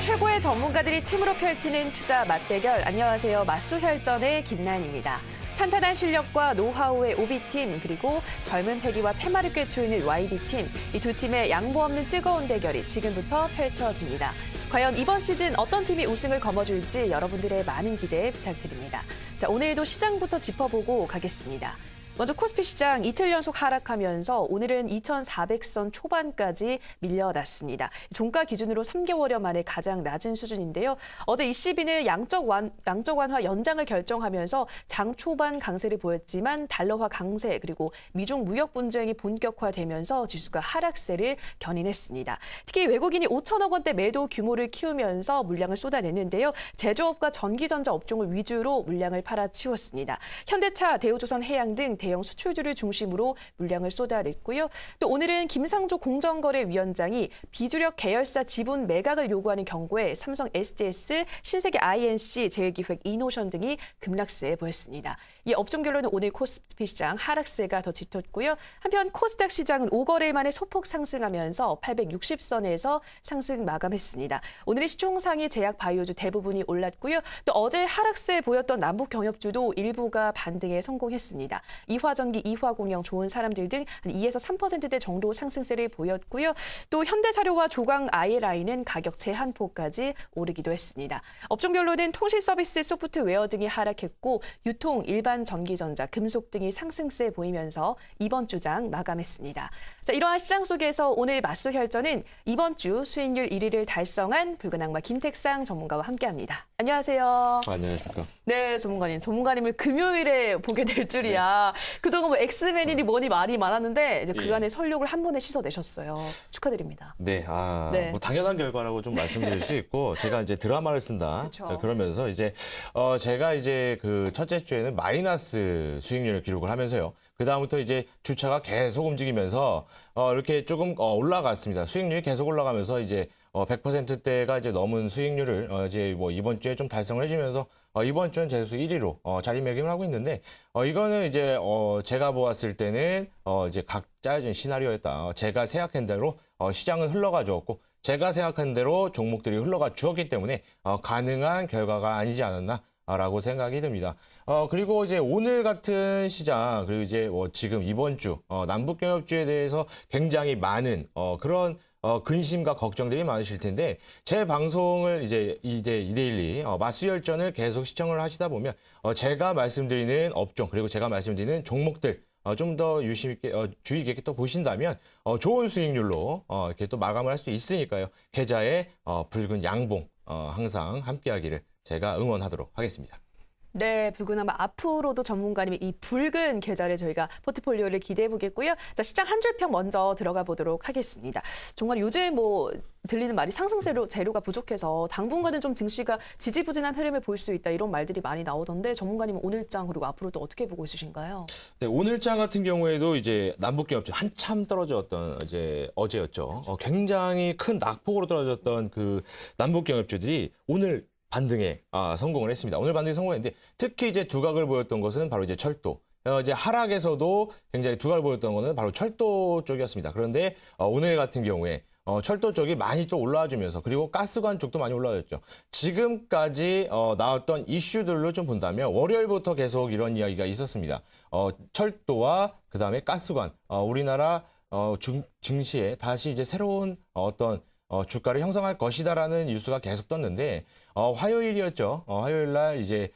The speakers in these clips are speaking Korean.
최고의 전문가들이 팀으로 펼치는 투자 맞대결. 안녕하세요. 맞수혈전의 김나연입니다. 탄탄한 실력과 노하우의 오비팀, 그리고 젊은 패기와 테마를 꿰뚫는 YB팀. 이 두 팀의 양보 없는 뜨거운 대결이 지금부터 펼쳐집니다. 과연 이번 시즌 어떤 팀이 우승을 거머쥘지 여러분들의 많은 기대 부탁드립니다. 자, 오늘도 시장부터 짚어보고 가겠습니다. 먼저 코스피 시장 이틀 연속 하락하면서 오늘은 2,400선 초반까지 밀려났습니다. 종가 기준으로 3개월여 만에 가장 낮은 수준인데요. 어제 ECB는 양적 완화 연장을 결정하면서 장 초반 강세를 보였지만 달러화 강세 그리고 미중 무역 분쟁이 본격화되면서 지수가 하락세를 견인했습니다. 특히 외국인이 5천억 원대 매도 규모를 키우면서 물량을 쏟아냈는데요. 제조업과 전기전자 업종을 위주로 물량을 팔아치웠습니다. 현대차, 대우조선 해양 등 대형 수출주를 중심으로 물량을 쏟아냈고요. 또 오늘은 김상조 공정거래위원장이 비주력 계열사 지분 매각을 요구하는 경고에 삼성 SDS, 신세계 INC, 제일기획, 이노션 등이 급락세 보였습니다. 이 업종별로는 오늘 코스피 시장 하락세가 더 짙었고요. 한편 코스닥 시장은 5거래일 만에 소폭 상승하면서 860선에서 상승 마감했습니다. 오늘의 시총상위 제약 바이오주 대부분이 올랐고요. 또 어제 하락세 보였던 남북 경협주도 일부가 반등에 성공했습니다. 이화전기, 이화공영, 좋은 사람들 등 한 2에서 3%대 정도 상승세를 보였고요. 또 현대사료와 조강 ILI는 가격 제한폭까지 오르기도 했습니다. 업종별로는 통신서비스, 소프트웨어 등이 하락했고 유통, 일반 전기전자, 금속 등이 상승세 보이면서 이번 주장 마감했습니다. 자, 이러한 시장 속에서 오늘 맞수혈전은 이번 주 수익률 1위를 달성한 붉은 악마 김택상 전문가와 함께합니다. 안녕하세요. 안녕하십니까. 네, 전문가님을 금요일에 보게 될 줄이야. 네. 그동안 뭐 엑스맨이니 뭐니 말이 많았는데 이제 그간의 설욕을 한 번에 씻어내셨어요. 축하드립니다. 네, 네. 뭐 당연한 결과라고 좀 말씀드릴 수 있고 제가 이제 드라마를 쓴다. 그렇죠. 그러면서 이제 제가 이제 그 첫째 주에는 마이너스 수익률을 기록을 하면서요. 그 다음부터 이제 주차가 계속 움직이면서 이렇게 조금 올라갔습니다. 수익률이 계속 올라가면서 이제 100%대가 이제 넘은 수익률을 이제 뭐 이번 주에 좀 달성을 해주면서 이번 주는 재수 1위로 자리매김을 하고 있는데 이거는 이제 제가 보았을 때는 이제 각 짜여진 시나리오였다. 제가 생각한 대로 시장은 흘러가 주었고 제가 생각한 대로 종목들이 흘러가 주었기 때문에 가능한 결과가 아니지 않았나. 라고 생각이 듭니다. 그리고 이제 오늘 같은 시장, 그리고 이제 지금 이번 주, 남북경협주에 대해서 굉장히 많은, 그런, 근심과 걱정들이 많으실 텐데, 제 방송을 이제 이데일리, 맞수혈전을 계속 시청을 하시다 보면, 제가 말씀드리는 업종, 그리고 제가 말씀드리는 종목들, 좀 더 유심 있게, 주의 깊게 또 보신다면, 좋은 수익률로, 이렇게 또 마감을 할 수 있으니까요. 계좌에, 붉은 양봉, 항상 함께 하기를 제가 응원하도록 하겠습니다. 네, 붉은 악마 앞으로도 전문가님의 이 붉은 계좌를 저희가 포트폴리오를 기대해 보겠고요. 자, 시장 한 줄평 먼저 들어가 보도록 하겠습니다. 정말 요즘 뭐 들리는 말이 상승세로 재료가 부족해서 당분간은 좀 증시가 지지부진한 흐름을 볼 수 있다 이런 말들이 많이 나오던데 전문가님은 오늘장 그리고 앞으로도 어떻게 보고 있으신가요? 네, 오늘장 같은 경우에도 이제 남북경협주 한참 떨어졌던 이제 어제였죠. 굉장히 큰 낙폭으로 떨어졌던 그 남북경협주들이 오늘 반등에 성공을 했습니다. 오늘 반등에 성공했는데 특히 이제 두각을 보였던 것은 바로 이제 철도. 이제 하락에서도 굉장히 두각을 보였던 것은 바로 철도 쪽이었습니다. 그런데 오늘 같은 경우에 철도 쪽이 많이 또 올라와주면서 그리고 가스관 쪽도 많이 올라왔죠. 지금까지 나왔던 이슈들로 좀 본다면 월요일부터 계속 이런 이야기가 있었습니다. 철도와 그다음에 가스관, 우리나라 증시에 다시 이제 새로운 어떤 주가를 형성할 것이다라는 뉴스가 계속 떴는데 화요일이었죠. 화요일 날 이제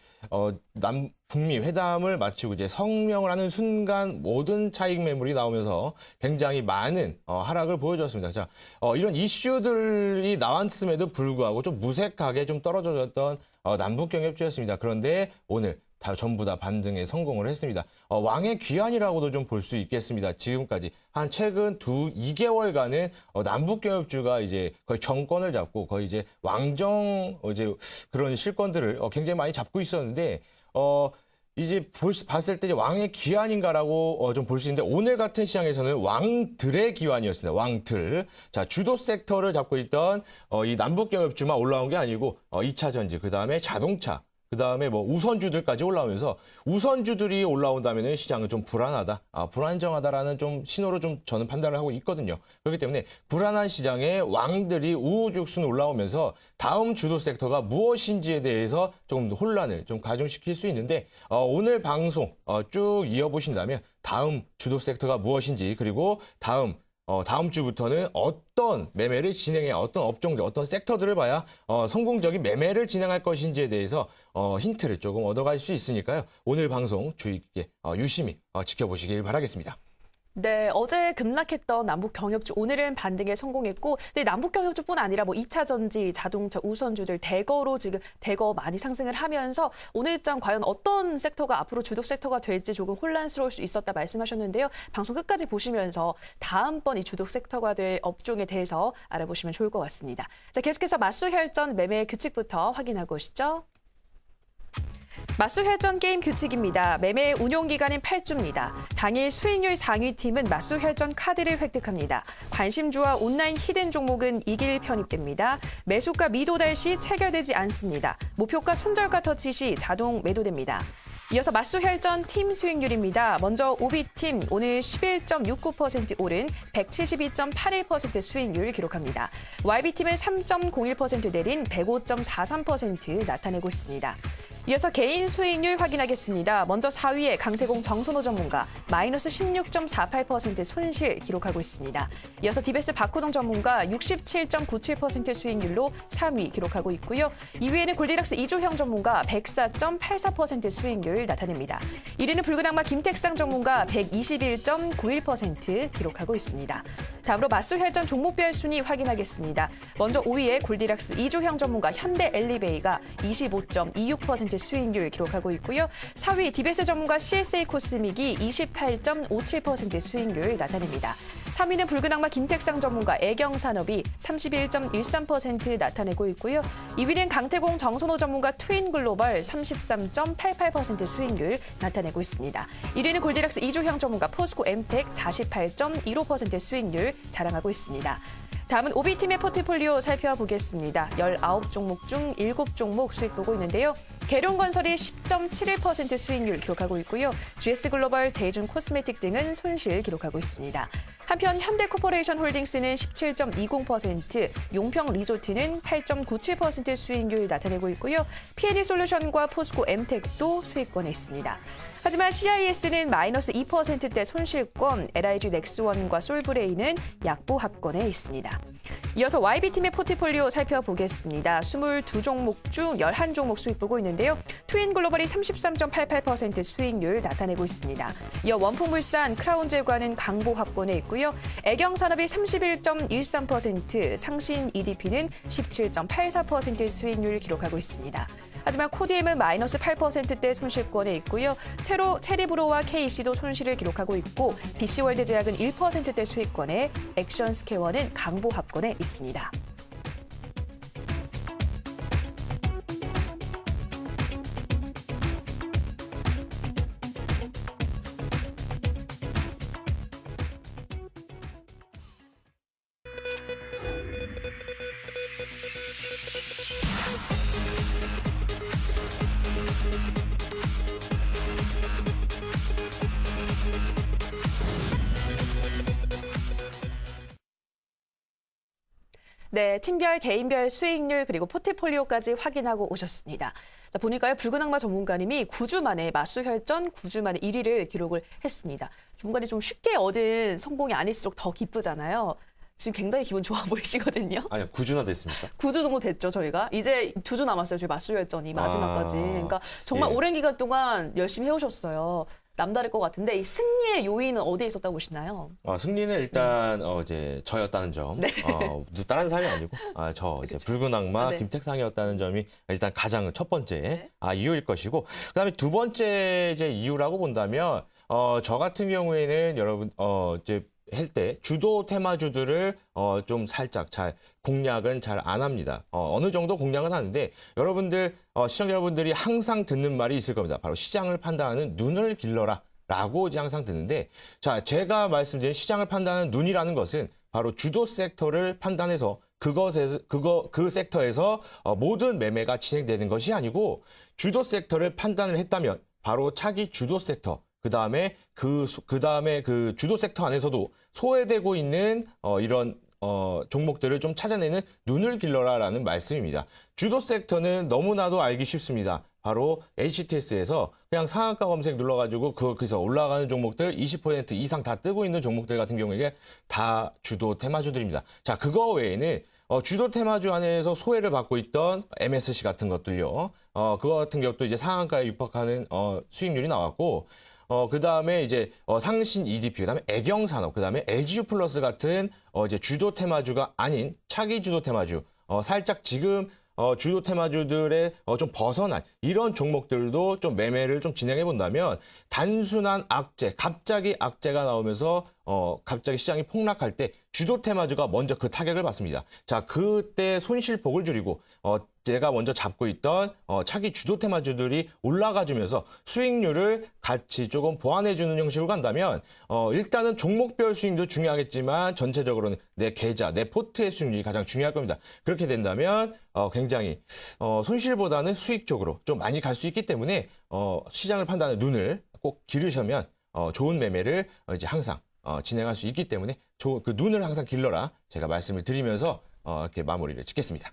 북미 회담을 마치고 이제 성명을 하는 순간 모든 차익 매물이 나오면서 굉장히 많은 하락을 보여줬습니다. 자, 이런 이슈들이 나왔음에도 불구하고 좀 무색하게 좀 떨어졌던 남북 경협주였습니다. 그런데 오늘 전부 다 반등에 성공을 했습니다. 왕의 귀환이라고도 좀 볼 수 있겠습니다. 지금까지 한 최근 2개월간은 남북경협주가 이제 거의 정권을 잡고 거의 이제 왕정 이제 그런 실권들을 굉장히 많이 잡고 있었는데 이제 봤을 때 이제 왕의 귀환인가라고 좀 볼 수 있는데 오늘 같은 시장에서는 왕들의 귀환이었습니다. 왕들. 자, 주도 섹터를 잡고 있던 이 남북경협주만 올라온 게 아니고 2차 전지, 그다음에 자동차, 그다음에 뭐 우선주들까지 올라오면서 우선주들이 올라온다면은 시장은 좀 불안하다, 불안정하다라는 좀 신호로 좀 저는 판단을 하고 있거든요. 그렇기 때문에 불안한 시장에 왕들이 우후죽순 올라오면서 다음 주도 섹터가 무엇인지에 대해서 조금 혼란을 좀 가중시킬 수 있는데 오늘 방송 쭉 이어보신다면 다음 주도 섹터가 무엇인지 그리고 다음 주부터는 어떤 매매를 진행해 어떤 업종들, 어떤 섹터들을 봐야 성공적인 매매를 진행할 것인지에 대해서 힌트를 조금 얻어갈 수 있으니까요. 오늘 방송 주의 깊게 유심히 지켜보시길 바라겠습니다. 네, 어제 급락했던 남북 경협주 오늘은 반등에 성공했고, 근데 남북 경협주뿐 아니라 뭐 2차 전지, 자동차 우선주들 대거 많이 상승을 하면서 오늘장 과연 어떤 섹터가 앞으로 주력 섹터가 될지 조금 혼란스러울 수 있었다 말씀하셨는데요. 방송 끝까지 보시면서 다음번 이 주력 섹터가 될 업종에 대해서 알아보시면 좋을 것 같습니다. 자, 계속해서 맞수혈전 매매 규칙부터 확인하고 오시죠. 맞수혈전 게임 규칙입니다. 매매 운용 기간은 8주입니다. 당일 수익률 상위 팀은 맞수혈전 카드를 획득합니다. 관심주와 온라인 히든 종목은 이길 편입됩니다. 매수가 미도달 시 체결되지 않습니다. 목표가 손절가 터치 시 자동 매도됩니다. 이어서 맞수혈전 팀 수익률입니다. 먼저 오비팀 오늘 11.69% 오른 172.81% 수익률 기록합니다. YB팀은 3.01% 내린 105.43% 나타내고 있습니다. 이어서 개인 수익률 확인하겠습니다. 먼저 4위에 강태공 정선호 전문가 마이너스 16.48% 손실 기록하고 있습니다. 이어서 디베스 박호동 전문가 67.97% 수익률로 3위 기록하고 있고요. 2위에는 골디락스 이주형 전문가 104.84% 수익률 나타냅니다. 1위는 붉은 악마 김택상 전문가 121.91% 기록하고 있습니다. 다음으로 맞수혈전 종목별 순위 확인하겠습니다. 먼저 5위에 골디락스 이주형 전문가 현대 엘리베이가 25.26% 수익률 기록하고 있고요. 4위 디베스 전문가 CSA 코스믹이 28.57% 수익률 나타냅니다. 3위는 붉은 악마 김택상 전문가 애경산업이 31.13% 나타내고 있고요. 2위는 강태공 정선호 전문가 트윈글로벌 33.88% 수익률 나타내고 있습니다. 1위는 골디락스 이주형 전문가 포스코 엠텍 48.15% 수익률 자랑하고 있습니다. 다음은 오비팀의 포트폴리오 살펴보겠습니다. 19종목 중 7종목 수익 보고 있는데요. 계룡건설이 10.71% 수익률 기록하고 있고요. GS글로벌, 제이준 코스메틱 등은 손실 기록하고 있습니다. 한편 현대코퍼레이션 홀딩스는 17.20%, 용평 리조트는 8.97% 수익률 나타내고 있고요. P&E솔루션과 포스코 엠텍도 수익권에 있습니다. 하지만 CIS는 마이너스 2%대 손실권, LIG 넥스원과 솔브레이는 약보합권에 있습니다. 이어서 YB팀의 포트폴리오 살펴보겠습니다. 22종목 중 11종목 수익 보고 있는데요. 트윈글로벌이 33.88% 수익률 나타내고 있습니다. 이어 원풍물산, 크라운젤과는 강보합권에 있고요. 애경산업이 31.13%, 상신 EDP는 17.84% 수익률 기록하고 있습니다. 하지만 코디엠은 마이너스 8%대 손실권에 있고요. 체리브로와 KC도 손실을 기록하고 있고 BC월드제약은 1%대 수익권에 액션스퀘어는 강보합권에 있습니다. 네, 팀별, 개인별 수익률 그리고 포트폴리오까지 확인하고 오셨습니다. 자, 보니까요, 붉은 악마 전문가님이 9주 만에 맞수혈전 9주 만에 1위를 기록을 했습니다. 전문가님 좀 쉽게 얻은 성공이 아닐수록 더 기쁘잖아요. 지금 굉장히 기분 좋아 보이시거든요. 아니요, 9주나 됐습니까? 9주 정도 됐죠, 저희가. 이제 2주 남았어요, 저희 맞수혈전이 마지막까지. 그러니까 정말 예. 오랜 기간 동안 열심히 해오셨어요. 남다를 것 같은데 이 승리의 요인은 어디에 있었다고 보시나요? 승리는 일단 이제 저였다는 점. 다른 사람이 아니고 저 이제 붉은 악마 네. 김택상이었다는 점이 일단 가장 첫 번째 이유일 것이고, 그다음에 두 번째 이제 이유라고 본다면 저 같은 경우에는 여러분 이제 할 때 주도 테마주들을 좀 살짝 공략은 잘 안 합니다. 어느 정도 공략은 하는데 여러분들 시청자 여러분들이 항상 듣는 말이 있을 겁니다. 바로 시장을 판단하는 눈을 길러라 라고 이제 항상 듣는데, 자, 제가 말씀드린 시장을 판단하는 눈이라는 것은 바로 주도 섹터를 판단해서 그 섹터에서 모든 매매가 진행되는 것이 아니고 주도 섹터를 판단을 했다면 바로 차기 주도 섹터, 그다음에 그 주도 섹터 안에서도 소외되고 있는 이런 종목들을 좀 찾아내는 눈을 길러라라는 말씀입니다. 주도 섹터는 너무나도 알기 쉽습니다. 바로 HTS에서 그냥 상한가 검색 눌러가지고 거기서 올라가는 종목들 20% 이상 다 뜨고 있는 종목들 같은 경우에 다 주도 테마주들입니다. 자, 그거 외에는 주도 테마주 안에서 소외를 받고 있던 MSC 같은 것들요. 그거 같은 경우도 이제 상한가에 육박하는 수익률이 나왔고, 그 다음에 이제 상신 EDP, 그 다음에 애경산업, 그 다음에 LGU 플러스 같은 이제 주도 테마주가 아닌 차기 주도 테마주, 살짝 지금 주도 테마주들의 좀 벗어난 이런 종목들도 좀 매매를 좀 진행해 본다면 단순한 악재, 갑자기 악재가 나오면서 갑자기 시장이 폭락할 때 주도 테마주가 먼저 그 타격을 받습니다. 자, 그때 손실폭을 줄이고 제가 먼저 잡고 있던 차기 주도 테마주들이 올라가주면서 수익률을 같이 조금 보완해주는 형식으로 간다면 일단은 종목별 수익도 중요하겠지만 전체적으로는 내 계좌, 내 포트의 수익률이 가장 중요할 겁니다. 그렇게 된다면 굉장히 손실보다는 수익 쪽으로 좀 많이 갈 수 있기 때문에 시장을 판단하는 눈을 꼭 기르시면 좋은 매매를 이제 항상 진행할 수 있기 때문에 그 눈을 항상 길러라 제가 말씀을 드리면서 이렇게 마무리를 짓겠습니다.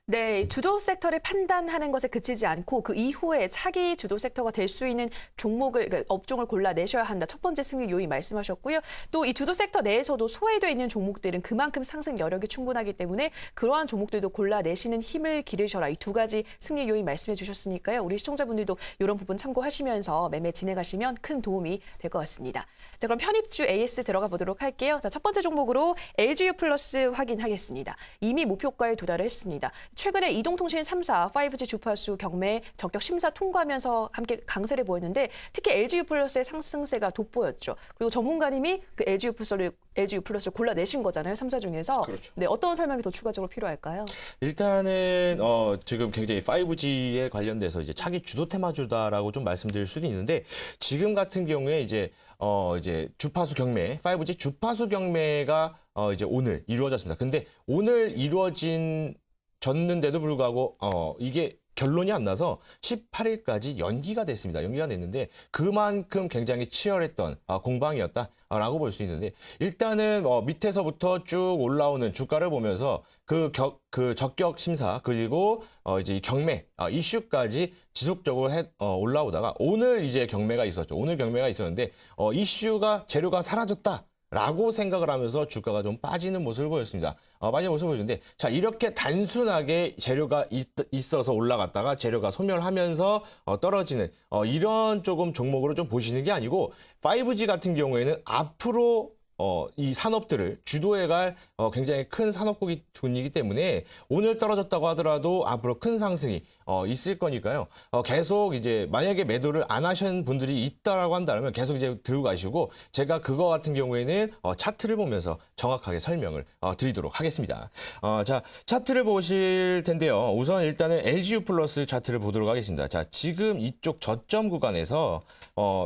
네, 주도 섹터를 판단하는 것에 그치지 않고 그 이후에 차기 주도 섹터가 될 수 있는 종목을, 그러니까 업종을 골라내셔야 한다. 첫 번째 승리 요인 말씀하셨고요. 또 이 주도 섹터 내에서도 소외되어 있는 종목들은 그만큼 상승 여력이 충분하기 때문에 그러한 종목들도 골라내시는 힘을 기르셔라. 이 두 가지 승리 요인 말씀해 주셨으니까요. 우리 시청자분들도 이런 부분 참고하시면서 매매 진행하시면 큰 도움이 될 것 같습니다. 자, 그럼 편입주 AS 들어가 보도록 할게요. 자, 첫 번째 종목으로 LGU 플러스 확인하겠습니다. 이미 목표가에 도달을 했습니다. 최근에 이동통신 3사 5G 주파수 경매 적격 심사 통과하면서 함께 강세를 보였는데 특히 LGU 플러스의 상승세가 돋보였죠. 그리고 전문가님이 그 LGU 플러스를 골라내신 거잖아요. 3사 중에서. 그렇죠. 네, 어떤 설명이 더 추가적으로 필요할까요? 일단은 지금 굉장히 5G에 관련돼서 이제 차기 주도 테마주다라고 좀 말씀드릴 수도 있는데 지금 같은 경우에 이제 주파수 경매, 5G 주파수 경매가 이제 오늘 이루어졌습니다. 근데 오늘 졌는데도 불구하고 이게 결론이 안 나서 18일까지 연기가 됐습니다. 연기가 됐는데 그만큼 굉장히 치열했던 공방이었다라고 볼 수 있는데 일단은 밑에서부터 쭉 올라오는 주가를 보면서 그 적격 심사 그리고 이제 이 경매 이슈까지 지속적으로 올라오다가 오늘 이제 경매가 있었죠. 오늘 경매가 있었는데 이슈가 재료가 사라졌다. 라고 생각을 하면서 주가가 좀 빠지는 모습을 보였습니다. 빠지는 모습을 보여주는데, 자, 이렇게 단순하게 재료가 있어서 올라갔다가 재료가 소멸하면서 떨어지는 이런 조금 종목으로 좀 보시는 게 아니고, 5G 같은 경우에는 앞으로 이 산업들을 주도해갈 굉장히 큰 산업군이기 때문에 오늘 떨어졌다고 하더라도 앞으로 큰 상승이 있을 거니까요. 계속 이제 만약에 매도를 안 하신 분들이 있다라고 한다면 계속 이제 들고 가시고 제가 그거 같은 경우에는 차트를 보면서 정확하게 설명을 드리도록 하겠습니다. 자, 차트를 보실 텐데요. 우선 일단은 LGU 플러스 차트를 보도록 하겠습니다. 자, 지금 이쪽 저점 구간에서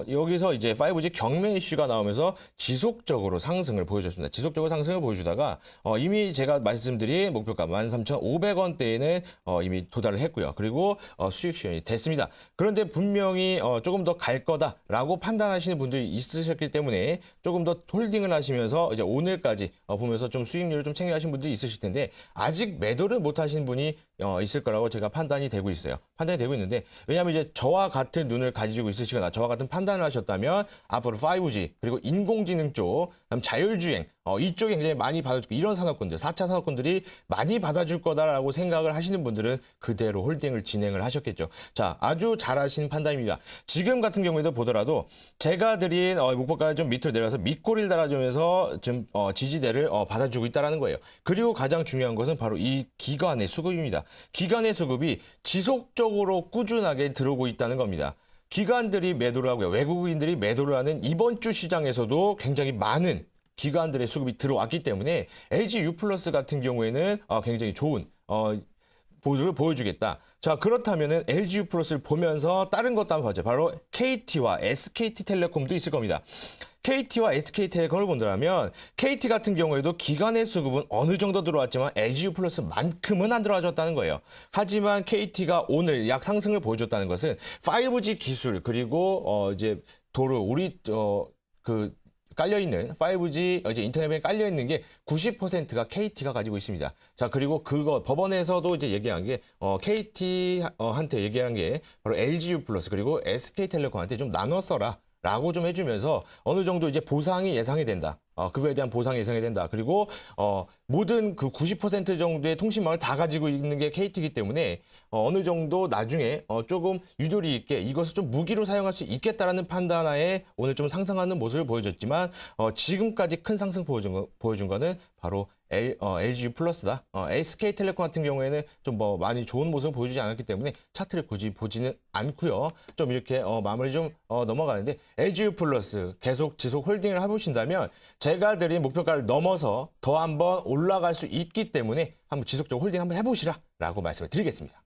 여기서 이제 5G 경매 이슈가 나오면서 지속적으로 상승을 보여줬습니다. 지속적으로 상승을 보여주다가 이미 제가 말씀드린 목표가 13,500원대에는 이미 도달을 했고요. 그리고 수익 시현이 됐습니다. 그런데 분명히 조금 더 갈 거다라고 판단하시는 분들이 있으셨기 때문에 조금 더 홀딩을 하시면서 이제 오늘까지 보면서 좀 수익률을 좀 챙겨가신 분들이 있으실 텐데 아직 매도를 못 하신 분이 있을 거라고 제가 판단이 되고 있어요. 판단이 되고 있는데 왜냐하면 이제 저와 같은 눈을 가지고 있으시거나 저와 같은 판단을 하셨다면 앞으로 5G 그리고 인공지능 쪽, 그다음 자율주행 이쪽에 굉장히 많이 받아줄 이런 산업군들, 4차 산업군들이 많이 받아줄 거다라고 생각을 하시는 분들은 그대로 홀딩을 진행을 하셨겠죠. 자, 아주 잘하신 판단입니다. 지금 같은 경우에도 보더라도 제가 드린 목표가를 좀 밑으로 내려서 밑꼬리를 달아주면서 좀 지지대를 받아주고 있다는 거예요. 그리고 가장 중요한 것은 바로 이 기관의 수급입니다. 기관의 수급이 지속적으로 꾸준하게 들어오고 있다는 겁니다. 기관들이 매도를 하고요. 외국인들이 매도를 하는 이번 주 시장에서도 굉장히 많은 기관들의 수급이 들어왔기 때문에 LG U 플러스 같은 경우에는 굉장히 좋은 모습을 보여주겠다. 자, 그렇다면은 LG U 플러스를 보면서 다른 것도 한번 봐죠. 바로 KT와 SKT 텔레콤도 있을 겁니다. KT와 SK텔레콤을 본다면 KT 같은 경우에도 기간의 수급은 어느 정도 들어왔지만 LGU 플러스만큼은 안 들어와줬다는 거예요. 하지만 KT가 오늘 약 상승을 보여줬다는 것은 5G 기술 그리고 이제 도로 우리 깔려있는 5G 이제 인터넷에 깔려있는 게 90%가 KT가 가지고 있습니다. 자, 그리고 그거 법원에서도 이제 얘기한 게 KT한테 얘기한 게 바로 LGU 플러스 그리고 SK텔레콤한테 좀 나눠 써라. 라고 좀 해주면서 어느 정도 이제 보상이 예상이 된다. 그거에 대한 보상이 예상이 된다. 그리고 모든 그 90% 정도의 통신망을 다 가지고 있는 게 KT이기 때문에 어느 정도 나중에 조금 유도리 있게 이것을 좀 무기로 사용할 수 있겠다라는 판단하에 오늘 좀 상승하는 모습을 보여줬지만 지금까지 큰 상승 보여준 거는 바로 LGU 플러스다. SK텔레콤 같은 경우에는 좀 많이 좋은 모습을 보여주지 않았기 때문에 차트를 굳이 보지는 않고요. 좀 이렇게 마무리 좀 넘어가는데 LGU 플러스 계속 지속 홀딩을 해보신다면 제가 드린 목표가를 넘어서 더 한번 올라갈 수 있기 때문에 한번 지속적으로 홀딩 한번 해보시라라고 말씀을 드리겠습니다.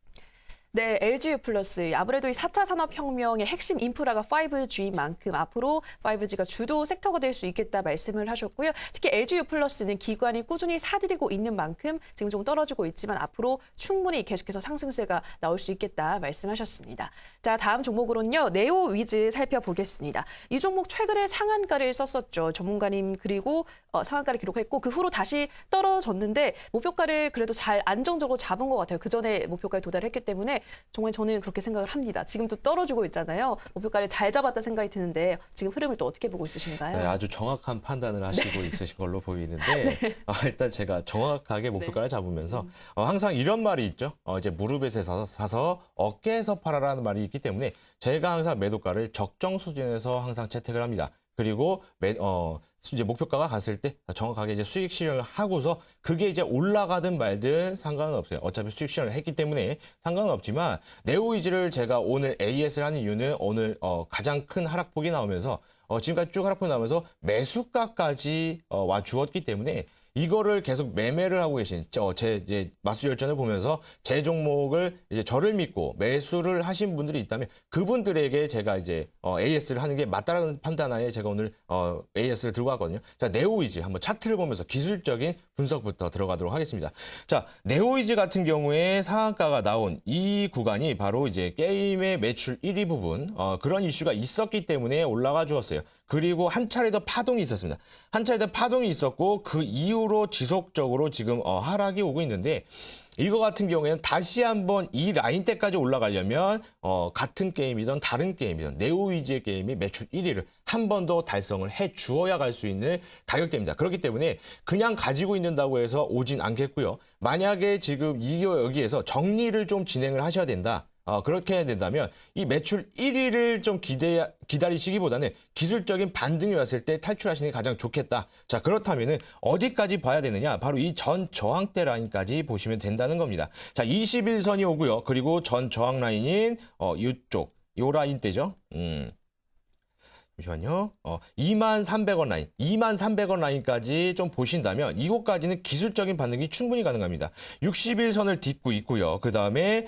네, LGU 플러스. 아무래도 이 4차 산업혁명의 핵심 인프라가 5G인 만큼 앞으로 5G가 주도 섹터가 될 수 있겠다 말씀을 하셨고요. 특히 LGU 플러스는 기관이 꾸준히 사들이고 있는 만큼 지금 좀 떨어지고 있지만 앞으로 충분히 계속해서 상승세가 나올 수 있겠다 말씀하셨습니다. 자, 다음 종목으로는요. 네오위즈 살펴보겠습니다. 이 종목 최근에 상한가를 썼었죠. 전문가님 그리고 상한가를 기록했고 그 후로 다시 떨어졌는데 목표가를 그래도 잘 안정적으로 잡은 것 같아요. 그 전에 목표가에 도달했기 때문에 정말 저는 그렇게 생각을 합니다. 지금 또 떨어지고 있잖아요. 목표가를 잘 잡았다 생각이 드는데 지금 흐름을 또 어떻게 보고 있으신가요? 네, 아주 정확한 판단을 하시고 있으신 걸로 보이는데 일단 제가 정확하게 목표가를 잡으면서 항상 이런 말이 있죠. 이제 무릎에서 사서 어깨에서 팔아라는 말이 있기 때문에 제가 항상 매도가를 적정 수준에서 항상 채택을 합니다. 그리고 이제 목표가가 갔을 때 정확하게 이제 수익 실현을 하고서 그게 이제 올라가든 말든 상관은 없어요. 어차피 수익 실현을 했기 때문에 상관은 없지만 네오위즈를 제가 오늘 AS를 하는 이유는 오늘 가장 큰 하락폭이 나오면서 지금까지 쭉 하락폭이 나오면서 매수가까지 와 주었기 때문에 이거를 계속 매매를 하고 계신 제 이제 마수열전을 보면서 제 종목을 이제 저를 믿고 매수를 하신 분들이 있다면 그분들에게 제가 이제 AS를 하는 게 맞다라는 판단하에 제가 오늘 AS를 들고 왔거든요. 자, 네오위즈 한번 차트를 보면서 기술적인 분석부터 들어가도록 하겠습니다. 자, 네오위즈 같은 경우에 상한가가 나온 이 구간이 바로 이제 게임의 매출 1위 부분 그런 이슈가 있었기 때문에 올라가 주었어요. 그리고 한 차례 더 파동이 있었습니다. 한 차례 더 파동이 있었고 그 이후로 지속적으로 지금 하락이 오고 있는데 이거 같은 경우에는 다시 한번 이 라인대까지 올라가려면 같은 게임이든 다른 게임이든 네오위즈의 게임이 매출 1위를 한 번 더 달성을 해 주어야 갈 수 있는 가격대입니다. 그렇기 때문에 그냥 가지고 있는다고 해서 오진 않겠고요. 만약에 지금 여기에서 정리를 좀 진행을 하셔야 된다. 그렇게 해야 된다면 이 매출 1위를 좀 기다리시기보다는 기술적인 반등이 왔을 때 탈출하시는 게 가장 좋겠다. 자, 그렇다면은 어디까지 봐야 되느냐? 바로 이 전 저항대 라인까지 보시면 된다는 겁니다. 자, 21선이 오고요. 그리고 전 저항 라인인 이쪽 요 라인대죠. 잠시만요. 23,300원 라인, 23,300원 라인까지 좀 보신다면 이곳까지는 기술적인 반등이 충분히 가능합니다. 61선을 딛고 있고요. 그 다음에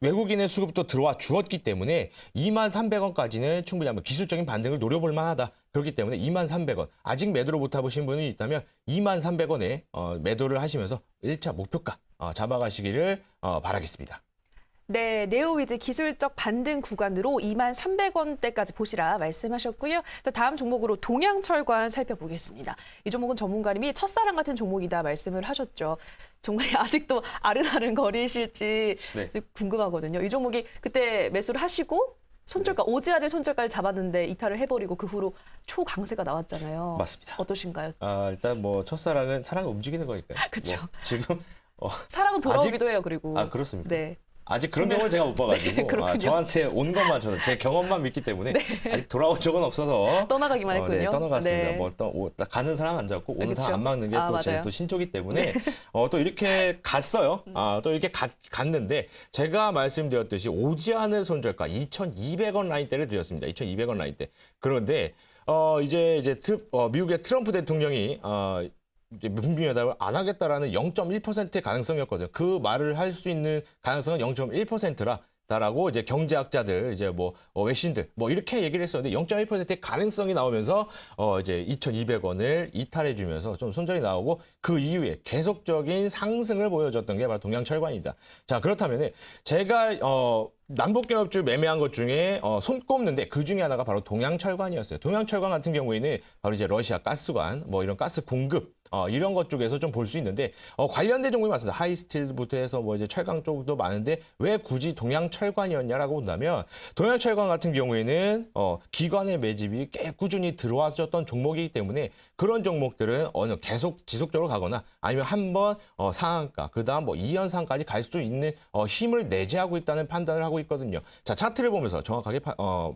외국인의 수급도 들어와 주었기 때문에 23,300원까지는 충분히 한번 기술적인 반등을 노려볼 만하다. 그렇기 때문에 23,300원, 아직 매도를 못 해보신 분이 있다면 23,300원에 매도를 하시면서 1차 목표가 잡아가시기를 바라겠습니다. 네, 네오위즈 기술적 반등 구간으로 23,300원대까지 보시라 말씀하셨고요. 자, 다음 종목으로 동양철관 살펴보겠습니다. 이 종목은 전문가님이 첫사랑 같은 종목이다 말씀을 하셨죠. 정말 아직도 아른아른 거리실지 네. 궁금하거든요. 이 종목이 그때 매수를 하시고 손절가, 오지 않을 손절가를 잡았는데 이탈을 해버리고 그 후로 초강세가 나왔잖아요. 맞습니다. 어떠신가요? 일단 첫사랑은 사랑을 움직이는 거니까요. 그쵸. 지금 사랑은 돌아오기도 해요. 그리고 그렇습니다. 네. 아직 그런 경우는 제가 못 봐가지고 네, 그렇군요. 저한테 온 것만 저는 제 경험만 믿기 때문에 아직 돌아온 적은 없어서 떠나가기만 했군요. 네, 떠나갔습니다. 네. 가는 사람 안 잡고 오는 그쵸? 사람 안 막는 게 또 제 맞아요. 또 신조기 때문에 또 이렇게 갔어요. 또 이렇게 갔는데 제가 말씀드렸듯이 오지 않을 손절가 2,200원 라인대를 드렸습니다. 2,200원 라인대. 그런데 이제 미국의 트럼프 대통령이 이제 북미회담을 안 하겠다라는 0.1%의 가능성이었거든요. 그 말을 할 수 있는 가능성은 0.1%라 다라고 이제 경제학자들 이제 뭐 외신들 뭐 이렇게 얘기를 했었는데 0.1%의 가능성이 나오면서 이제 2,200원을 이탈해 주면서 좀 손절이 나오고 그 이후에 계속적인 상승을 보여줬던 게 바로 동양철관입니다. 자, 그렇다면은 제가 남북경협주 매매한 것 중에 손꼽는데 그 중에 하나가 바로 동양철관이었어요. 동양철관 같은 경우에는 바로 이제 러시아 가스관, 뭐 이런 가스 공급 이런 것 쪽에서 좀 볼 수 있는데 관련된 종목이 많습니다. 하이스틸부터 해서 뭐 이제 철강 쪽도 많은데 왜 굳이 동양철관이었냐라고 본다면 동양철관 같은 경우에는 기관의 매집이 꽤 꾸준히 들어왔었던 종목이기 때문에 그런 종목들은 계속 지속적으로 가거나 아니면 한번 상한가 그다음 뭐 2연상까지 갈 수 있는 힘을 내재하고 있다는 판단을 하고 있거든요. 자, 차트를 보면서 정확하게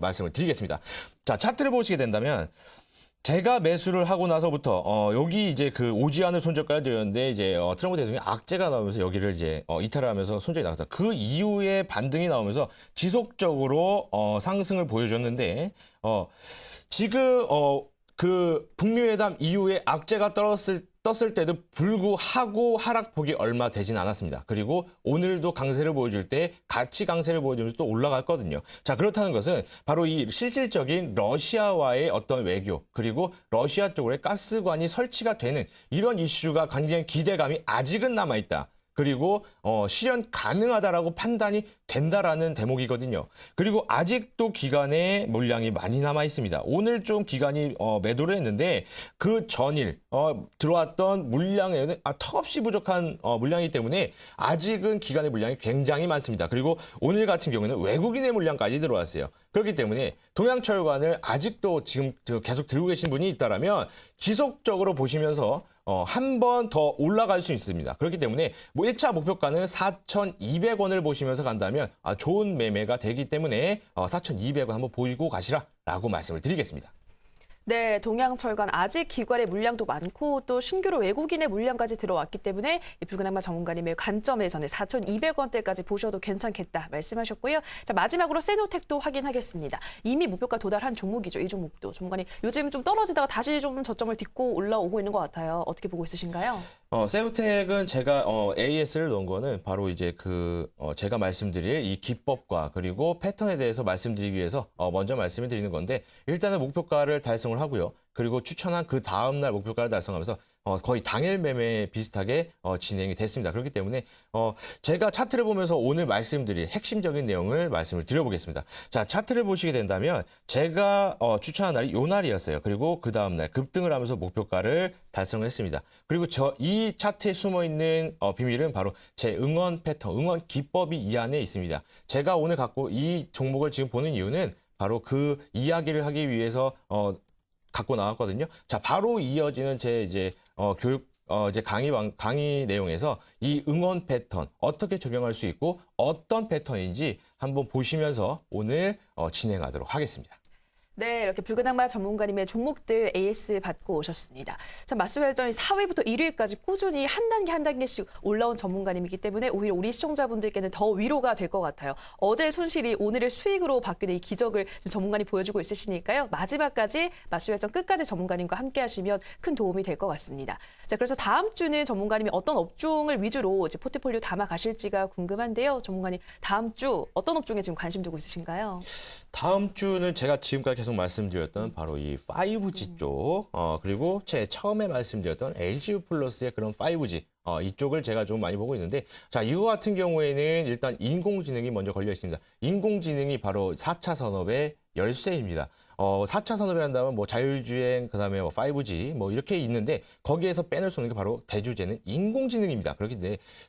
말씀을 드리겠습니다. 자, 차트를 보시게 된다면 제가 매수를 하고 나서부터 여기 이제 그 오지환을 손절까지 드렸는데 이제 트럼프 대통령이 악재가 나오면서 여기를 이제 이탈을 하면서 손절이 나왔어요. 그 이후에 반등이 나오면서 지속적으로 상승을 보여줬는데 지금 그 북미회담 이후에 악재가 떴을 때도 불구하고 하락폭이 얼마 되진 않았습니다. 그리고 오늘도 강세를 보여줄 때 같이 강세를 보여주면서 또 올라갔거든요. 자, 그렇다는 것은 바로 이 실질적인 러시아와의 어떤 외교 그리고 러시아 쪽으로의 가스관이 설치가 되는 이런 이슈가 굉장히 기대감이 아직은 남아있다. 그리고 실현 가능하다라고 판단이 된다라는 대목이거든요. 그리고 아직도 기간의 물량이 많이 남아 있습니다. 오늘 좀 기간이 매도를 했는데 그 전일 들어왔던 물량에는 턱없이 부족한 물량이기 때문에 아직은 기간의 물량이 굉장히 많습니다. 그리고 오늘 같은 경우는 외국인의 물량까지 들어왔어요. 그렇기 때문에 동양철관을 아직도 지금 계속 들고 계신 분이 있다라면 지속적으로 보시면서 한 번 더 올라갈 수 있습니다. 그렇기 때문에 뭐 1차 목표가는 4,200원을 보시면서 간다면 좋은 매매가 되기 때문에 4,200원 한번 보이고 가시라라고 말씀을 드리겠습니다. 네, 동양철관 아직 기관의 물량도 많고 또 신규로 외국인의 물량까지 들어왔기 때문에 이 붉은 악마 전문가님의 관점에서는 4,200원대까지 보셔도 괜찮겠다 말씀하셨고요. 자, 마지막으로 세노텍도 확인하겠습니다. 이미 목표가 도달한 종목이죠. 이 종목도 전문가님 요즘 좀 떨어지다가 다시 좀 저점을 딛고 올라오고 있는 것 같아요. 어떻게 보고 있으신가요? 세노텍은 제가 AS를 넣은 거는 바로 이제 제가 말씀드릴 이 기법과 그리고 패턴에 대해서 말씀드리기 위해서 먼저 말씀을 드리는 건데 일단은 목표가를 달성을 하고요. 그리고 추천한 그 다음날 목표가를 달성하면서 거의 당일 매매 비슷하게 진행이 됐습니다. 그렇기 때문에 제가 차트를 보면서 오늘 말씀드릴 핵심적인 내용을 말씀을 드려보겠습니다. 자, 차트를 보시게 된다면 제가 추천한 날이 요 날이었어요. 그리고 그 다음날 급등을 하면서 목표가를 달성을 했습니다. 그리고 이 차트에 숨어있는 비밀은 바로 제 응원 패턴, 응원 기법이 이 안에 있습니다. 제가 오늘 갖고 이 종목을 지금 보는 이유는 바로 그 이야기를 하기 위해서 갖고 나왔거든요. 자, 바로 이어지는 제 이제 이제 강의 내용에서 이 응원 패턴 어떻게 적용할 수 있고 어떤 패턴인지 한번 보시면서 오늘 진행하도록 하겠습니다. 네, 이렇게 붉은 악마 전문가님의 종목들 AS 받고 오셨습니다. 자, 마수혈전이 4위부터 1위까지 꾸준히 한 단계씩 올라온 전문가님이기 때문에 오히려 우리 시청자분들께는 더 위로가 될 것 같아요. 어제의 손실이 오늘의 수익으로 바뀌는 이 기적을 지금 전문가님 보여주고 있으시니까요. 마지막까지 마수혈전 끝까지 전문가님과 함께 하시면 큰 도움이 될 것 같습니다. 자, 그래서 다음 주는 전문가님이 어떤 업종을 위주로 이제 포트폴리오 담아 가실지가 궁금한데요. 전문가님, 다음 주 어떤 업종에 지금 관심 두고 있으신가요? 다음 주는 제가 지금까지 계속 말씀드렸던 바로 이 5G 쪽, 그리고 제 처음에 말씀드렸던 LGU 플러스의 그런 5G, 이쪽을 제가 좀 많이 보고 있는데, 자, 이거 같은 경우에는 일단 인공지능이 먼저 걸려 있습니다. 인공지능이 바로 4차 산업의 열쇠입니다. 4차 산업이 한다면 뭐 자율주행, 그 다음에 뭐 5G, 뭐 이렇게 있는데 거기에서 빼놓을 수 없는 게 바로 대주제는 인공지능입니다.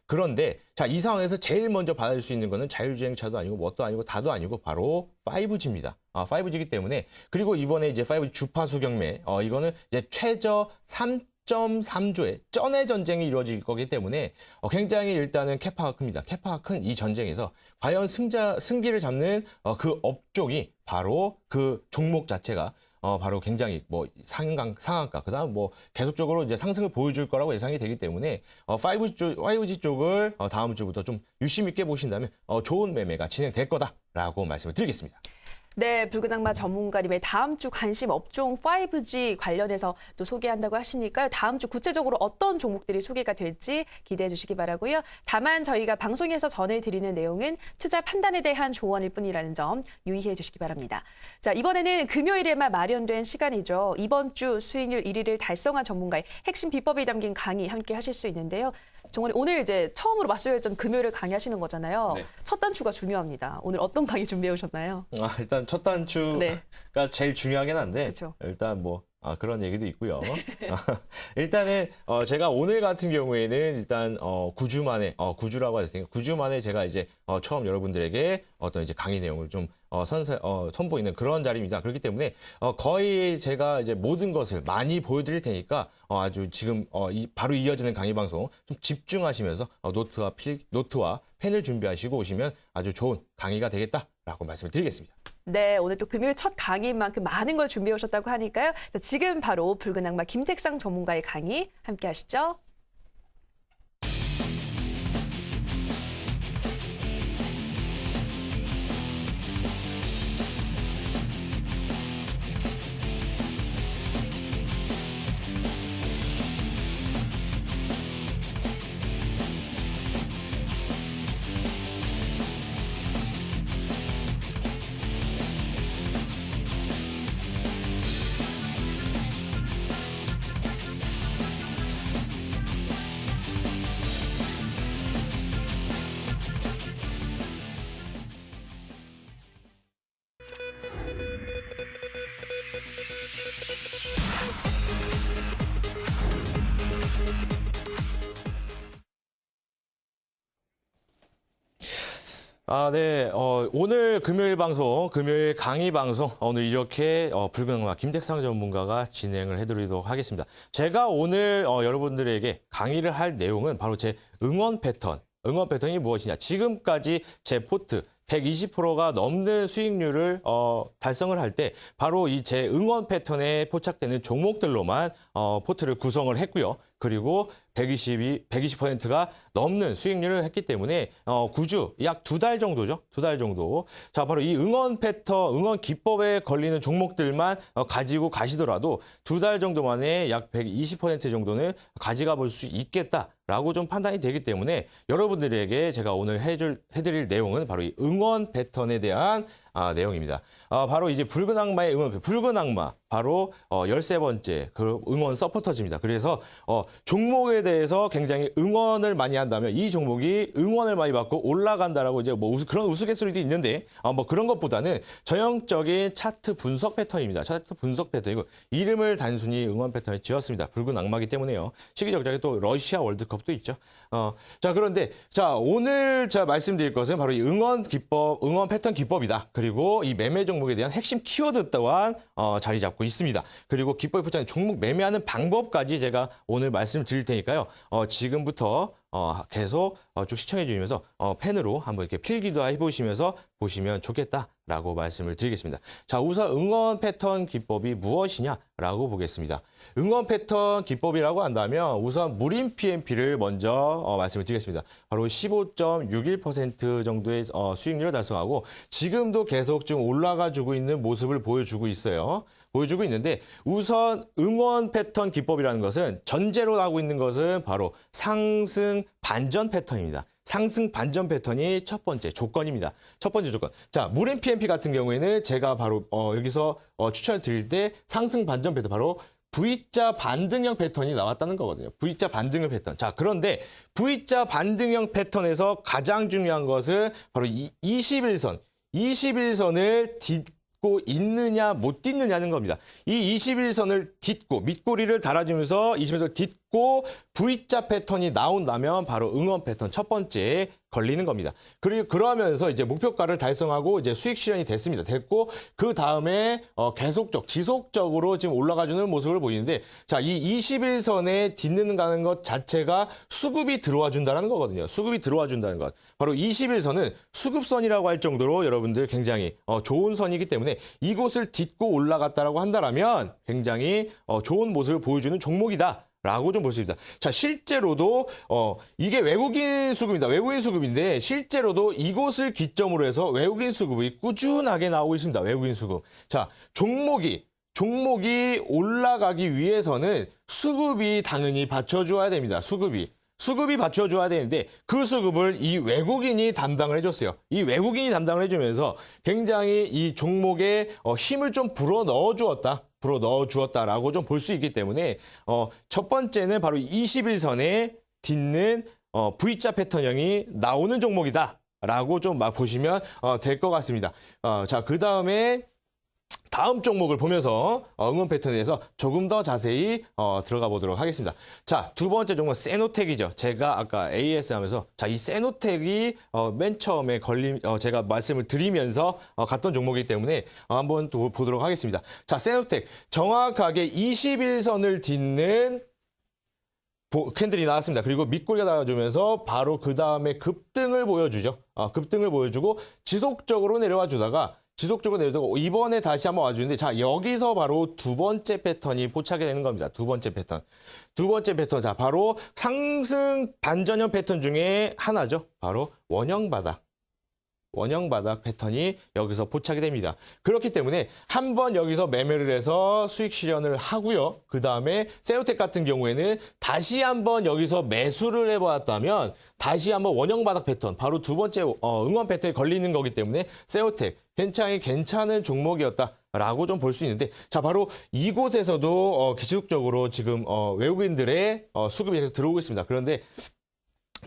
그런데 자, 이 상황에서 제일 먼저 받을 수 있는 거는 자율주행차도 아니고 뭣도 아니고 다도 아니고 바로 5G입니다. 5G이기 때문에 그리고 이번에 이제 5G 주파수 경매, 이거는 이제 최저 3.3조의 쩐의 전쟁이 이루어질 거기 때문에 굉장히 일단은 캐파가 큽니다. 캐파가 큰 이 전쟁에서 과연 승기를 잡는 그 업종이 바로 그 종목 자체가 바로 굉장히 뭐 상한가 그다음 뭐 계속적으로 이제 상승을 보여줄 거라고 예상이 되기 때문에 5G 쪽을 다음 주부터 좀 유심 있게 보신다면 좋은 매매가 진행될 거다라고 말씀을 드리겠습니다. 네, 붉은 악마 전문가님의 다음 주 관심 업종 5G 관련해서 또 소개한다고 하시니까요. 다음 주 구체적으로 어떤 종목들이 소개가 될지 기대해 주시기 바라고요. 다만 저희가 방송에서 전해드리는 내용은 투자 판단에 대한 조언일 뿐이라는 점 유의해 주시기 바랍니다. 자, 이번에는 금요일에만 마련된 시간이죠. 이번 주 수익률 1위를 달성한 전문가의 핵심 비법이 담긴 강의 함께 하실 수 있는데요. 정원님, 오늘 이제 처음으로 맞수혈전 금요일에 강의하시는 거잖아요. 네. 첫 단추가 중요합니다. 오늘 어떤 강의 준비해 오셨나요? 일단 첫 단추가 네. 제일 중요하긴 한데 그쵸. 일단 뭐 그런 얘기도 있고요. 일단은 제가 오늘 같은 경우에는 일단 9주 만에 9주라고 했으니까 9주 만에 제가 이제 처음 여러분들에게 어떤 이제 강의 내용을 좀 선보이는 그런 자리입니다. 그렇기 때문에 거의 제가 이제 모든 것을 많이 보여드릴 테니까 아주 지금 바로 이어지는 강의 방송 좀 집중하시면서 노트와 펜을 준비하시고 오시면 아주 좋은 강의가 되겠다라고 말씀을 드리겠습니다. 네, 오늘 또 금요일 첫 강의인 만큼 많은 걸 준비해 오셨다고 하니까요. 자, 지금 바로 붉은 악마 김택상 전문가의 강의 함께 하시죠. 네. 오늘 금요일 방송, 금요일 강의 방송, 오늘 이렇게 붉은 악마 김택상 전문가가 진행을 해드리도록 하겠습니다. 제가 오늘 여러분들에게 강의를 할 내용은 바로 제 응원 패턴이 무엇이냐. 지금까지 제 포트 120%가 넘는 수익률을 달성을 할 때 바로 이 제 응원 패턴에 포착되는 종목들로만 포트를 구성을 했고요. 그리고 120%가 넘는 수익률을 했기 때문에 9주, 약 2달 정도죠. 2달 정도. 자, 바로 이 응원 패턴, 응원 기법에 걸리는 종목들만 가지고 가시더라도 2달 정도 만에 약 120% 정도는 가져가 볼 수 있겠다라고 좀 판단이 되기 때문에 여러분들에게 제가 오늘 해드릴 내용은 바로 이 응원 패턴에 대한 내용입니다. 바로 이제 붉은 악마의 응원, 붉은 악마, 바로 13번째 그 응원 서포터즈입니다. 그래서 종목에 대해서 굉장히 응원을 많이 한다면 이 종목이 응원을 많이 받고 올라간다라고 이제 뭐 그런 우스갯소리도 있는데 뭐 그런 것보다는 전형적인 차트 분석 패턴입니다. 차트 분석 패턴이고 이름을 단순히 응원 패턴에 지었습니다. 붉은 악마이기 때문에요. 시기적절하게 또 러시아 월드컵도 있죠. 자, 그런데 자, 오늘 제가 말씀드릴 것은 바로 이 응원 패턴 기법이다. 그리고 이 매매 종목에 대한 핵심 키워드 또한 자리 잡고 있습니다. 그리고 기법에 포착한 종목 매매하는 방법까지 제가 오늘 말씀드릴 테니까요. 지금부터 계속 쭉 시청해 주시면서 펜으로 한번 이렇게 필기도 해보시면서 보시면 좋겠다라고 말씀을 드리겠습니다. 자, 우선 응원 패턴 기법이 무엇이냐라고 보겠습니다. 응원 패턴 기법이라고 한다면 우선 무림 PMP를 먼저 말씀을 드리겠습니다. 바로 15.61% 정도의 수익률을 달성하고 지금도 계속 좀 올라가주고 있는 모습을 보여주고 있어요. 보여주고 있는데 우선 응원 패턴 기법이라는 것은 전제로 하고 있는 것은 바로 상승 반전 패턴입니다. 상승 반전 패턴이 첫 번째 조건입니다. 첫 번째 조건. 자, 무림 PMP 같은 경우에는 제가 바로 여기서 추천을 드릴 때 상승 반전 패턴 바로 V자 반등형 패턴이 나왔다는 거거든요. V자 반등형 패턴. 자, 그런데 V자 반등형 패턴에서 가장 중요한 것은 바로 이 21선을 딛고 있느냐 못 딛느냐는 겁니다. 이 21선을 딛고 밑꼬리를 달아주면서 21선을 딛고 V자 패턴이 나온다면 바로 응원 패턴 첫 번째 걸리는 겁니다. 그리고 그러면서 이제 목표가를 달성하고 이제 수익 실현이 됐고 그 다음에 지속적으로 지금 올라가주는 모습을 보이는데 자, 이 21선에 딛는다는 것 자체가 수급이 들어와 준다는 거거든요. 수급이 들어와 준다는 것. 바로 21선은 수급선이라고 할 정도로 여러분들 굉장히 좋은 선이기 때문에 이곳을 딛고 올라갔다라고 한다면 굉장히 좋은 모습을 보여주는 종목이다. 라고 좀 볼 수 있습니다. 자, 실제로도 이게 외국인 수급입니다. 외국인 수급인데 실제로도 이곳을 기점으로 해서 외국인 수급이 꾸준하게 나오고 있습니다. 외국인 수급. 자, 종목이 올라가기 위해서는 수급이 당연히 받쳐줘야 됩니다. 수급이 받쳐줘야 되는데 그 수급을 이 외국인이 담당을 해줬어요. 이 외국인이 담당을 해주면서 굉장히 이 종목에 힘을 좀 불어 넣어 주었다라고 좀 볼 수 있기 때문에 첫 번째는 바로 21선에 딛는 V자 패턴형이 나오는 종목이다라고 좀 보시면 될 것 같습니다. 자, 그 다음 종목을 보면서 응원 패턴에 대해서 조금 더 자세히 들어가 보도록 하겠습니다. 자, 두 번째 종목은 세노텍이죠. 제가 아까 AS 하면서 자, 이 세노텍이 맨 처음에 제가 말씀을 드리면서 갔던 종목이기 때문에 한번 또 보도록 하겠습니다. 자, 세노텍 정확하게 21선을 딛는 캔들이 나왔습니다. 그리고 밑꼬리가 나와주면서 바로 그 다음에 급등을 보여주죠. 급등을 보여주고 지속적으로 내려와 주다가 이번에 다시 한번 와주는데 자, 여기서 바로 두 번째 패턴이 포착이 되는 겁니다. 두 번째 패턴. 자, 바로 상승 반전형 패턴 중에 하나죠. 바로 원형 바닥 패턴이 여기서 포착이 됩니다. 그렇기 때문에 한번 여기서 매매를 해서 수익 실현을 하고요. 그 다음에 세노텍 같은 경우에는 다시 한번 여기서 매수를 해보았다면 다시 한번 원형 바닥 패턴, 바로 두 번째 응원 패턴에 걸리는 거기 때문에 세노텍 굉장히 괜찮은 종목이었다라고 좀 볼 수 있는데 자, 바로 이곳에서도 기술적으로 지금 외국인들의 수급이 계속 들어오고 있습니다. 그런데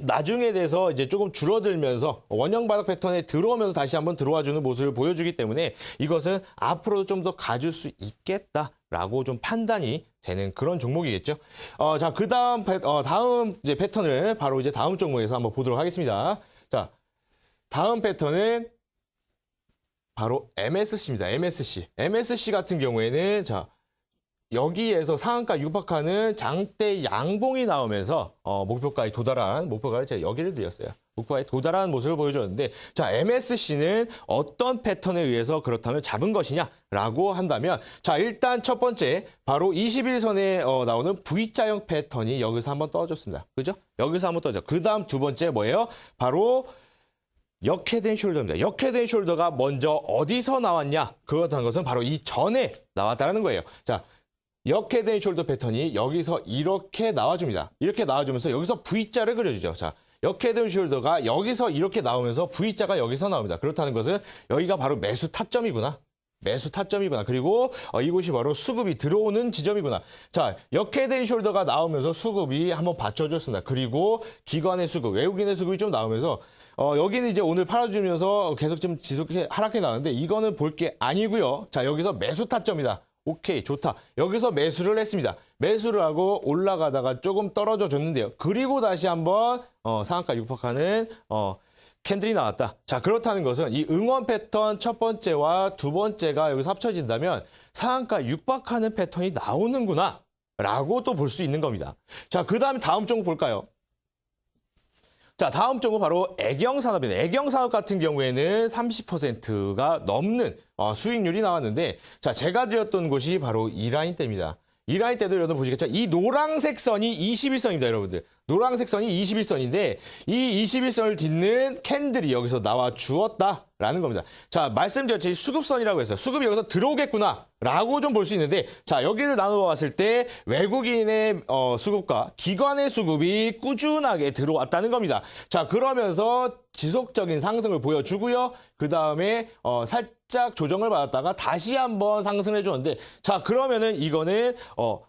나중에 돼서 이제 조금 줄어들면서 원형 바닥 패턴에 들어오면서 다시 한번 들어와주는 모습을 보여주기 때문에 이것은 앞으로도 좀 더 가줄 수 있겠다라고 좀 판단이 되는 그런 종목이겠죠. 자, 그 다음 이제 패턴을 바로 이제 다음 종목에서 한번 보도록 하겠습니다. 자, 다음 패턴은 바로 MSC입니다. MSC 같은 경우에는 자, 여기에서 상한가 육박하는 장대 양봉이 나오면서 목표가에 제가 여기를 드렸어요. 목표가에 도달하는 모습을 보여줬는데 자, MSC는 어떤 패턴에 의해서 그렇다면 잡은 것이냐라고 한다면 자, 일단 첫 번째 바로 21선에 나오는 V자형 패턴이 여기서 한번 떠줬습니다. 그죠? 여기서 한번 떠죠. 그 다음 두 번째 뭐예요? 바로 역헤드앤 숄더입니다. 역헤드앤 숄더가 먼저 어디서 나왔냐? 그렇다는 것은 바로 이 전에 나왔다는 거예요. 자, 역헤드앤 숄더 패턴이 여기서 이렇게 나와줍니다. 이렇게 나와주면서 여기서 V자를 그려주죠. 자, 역헤드앤 숄더가 여기서 이렇게 나오면서 V자가 여기서 나옵니다. 그렇다는 것은 여기가 바로 매수 타점이구나. 그리고 이곳이 바로 수급이 들어오는 지점이구나. 자, 역헤드앤 숄더가 나오면서 수급이 한번 받쳐줬습니다. 그리고 기관의 수급, 외국인의 수급이 좀 나오면서 여기는 이제 오늘 팔아주면서 계속 좀 지속해 하락해 나왔는데 이거는 볼 게 아니고요. 자, 여기서 매수 타점이다. 오케이, 좋다. 여기서 매수를 했습니다. 매수를 하고 올라가다가 조금 떨어져 줬는데요. 그리고 다시 한번 상한가 육박하는 캔들이 나왔다. 자, 그렇다는 것은 이 응원 패턴 첫 번째와 두 번째가 여기서 합쳐진다면 상한가 육박하는 패턴이 나오는구나 라고 또 볼 수 있는 겁니다. 자, 그 다음에 다음 종목 볼까요? 자, 다음 종목 바로 애경산업입니다. 애경산업 같은 경우에는 30%가 넘는 수익률이 나왔는데 자, 제가 드렸던 곳이 바로 이 라인대입니다. 이 라인대도 여러분 보시겠죠? 이 노란색 선이 21선입니다, 여러분들. 노란색 선이 21선인데 이 21선을 딛는 캔들이 여기서 나와 주었다라는 겁니다. 자, 말씀드렸지 수급선이라고 했어요. 수급이 여기서 들어오겠구나 라고 좀 볼 수 있는데 자, 여기를 나누어 봤을 때 외국인의 수급과 기관의 수급이 꾸준하게 들어왔다는 겁니다. 자, 그러면서 지속적인 상승을 보여주고요. 그 다음에 살짝 조정을 받았다가 다시 한번 상승을 해주는데 자, 그러면은 이거는